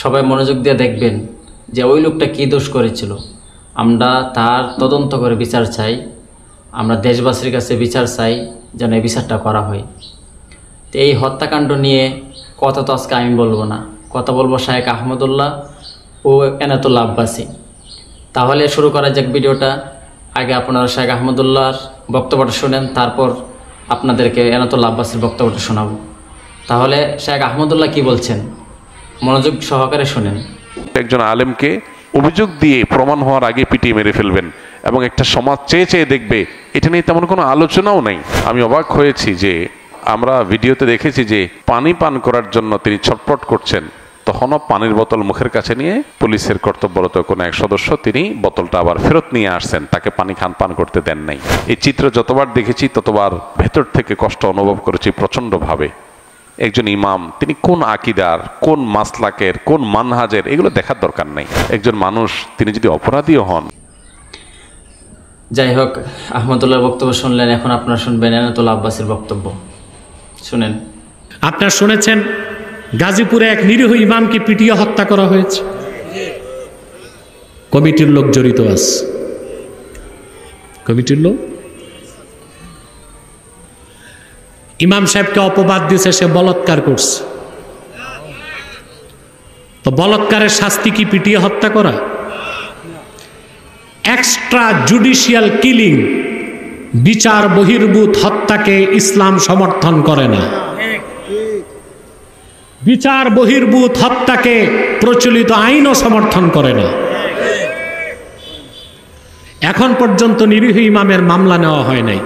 সবাই মনোযোগ দিয়ে দেখবেন যে ওই লোকটা কী দোষ করেছিল। আমরা তার তদন্ত করে বিচার চাই, আমরা দেশবাসীর কাছে বিচার চাই যেন এই বিচারটা করা হয়। তো এই হত্যাকাণ্ড নিয়ে কথা তো আজকে আমি বলবো না, কথা বলবো শায়েখ আহমদুল্লাহ ও এনায়েতুল্লাহ আব্বাসী। তাহলে শুরু করা যাক ভিডিওটা। আগে আপনারা শায়েখ আহমদুল্লাহর বক্তব্যটা শুনেন, তারপর আপনাদেরকে এনায়েতুল্লাহ আব্বাসীর বক্তব্যটা শোনাবো। তাহলে শায়েখ আহমদুল্লাহ কি বলছেন মনোযোগ সহকারে শুনেন। একজন আলেমকে অভিযোগ দিয়ে প্রমাণ হওয়ার আগে পিটিয়ে মেরে ফেলবেন এবং একটা সমাজ চেয়ে চেয়ে দেখবে, এটা নিয়ে তেমন কোনো আলোচনাও নেই। আমি অবাক হয়েছি যে আমরা ভিডিওতে দেখেছি যে পানি পান করার জন্য তিনি ছটফট করছেন, তখনও পানির বোতল মুখের কাছে নিয়ে পুলিশের কর্তব্যরত কোনো এক সদস্য তিনি বোতলটা আবার ফেরত নিয়ে আসছেন, তাকে পানি পান করতে দেন নাই। এই চিত্র যতবার দেখেছি ততবার ভেতর থেকে কষ্ট অনুভব করেছি প্রচণ্ডভাবে। একজন ইমাম, তিনি কোন আকিদার, কোন মাসলাকের, কোন মানহাজের, এগুলো দেখার দরকার নাই। একজন মানুষ, তিনি যদি অপরাধীও হন। যাই হোক, আহমদুল্লাহর বক্তব্য শুনলেন, এখন আপনারা শুনবেন এনায়েতুল্লাহ আব্বাসীর বক্তব্য। শুনেন। আপনারা শুনেছেন গাজীপুরে এক নিরীহ ইমামকে পিটিয়ে হত্যা করা হয়েছে। কমিটির লোক জড়িত আছে, কমিটির লোক। ইমাম সাহেবকে অপবাদ দিয়েছে সে বলাৎকার করছে। তো বলাৎকারের শাস্তি কি পিটিয়ে হত্যা করা? এক্সট্রা জুডিশিয়াল কিলিং, বিচার বহির্ভূত হত্যাকে ইসলাম সমর্থন করে না। বিচার বহির্ভূত হত্যাকে প্রচলিত আইনও সমর্থন করে না। এখন পর্যন্ত নিরীহ ইমামের মামলা নেওয়া হয় নাই।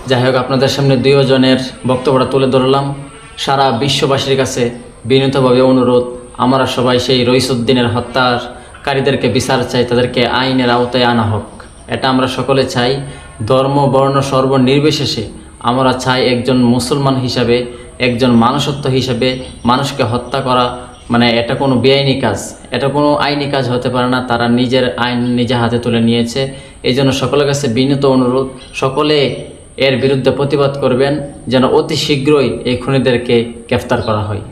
যাই হোক, আপনাদের সামনে দুইজনের বক্তব্যটা তুলে ধরলাম। সারা বিশ্ববাসীর কাছে বিনীতভাবে অনুরোধ, আমরা সবাই সেই রইসুদ্দিনের হত্যাকারীদেরকে বিচার চাই, তাদেরকে আইনের আওতায় আনা হোক। এটা আমরা সকলে চাই। ধর্ম বর্ণ সর্বনির্বিশেষে আমরা চাই একজন মুসলমান হিসাবে, একজন মানুষত্ব হিসাবে মানুষকে হত্যা করা মানে এটা কোনো বেআইনি কাজ, এটা কোনো আইনি কাজ হতে পারে না। তারা নিজের আইন নিজে হাতে তুলে নিয়েছে। এই জন্য সকলের কাছে বিনীত অনুরোধ, সকলে এর বিরুদ্ধে প্রতিবাদ করবেন যেন অতি শীঘ্রই এই খুনিদেরকে গ্রেফতার করা হয়।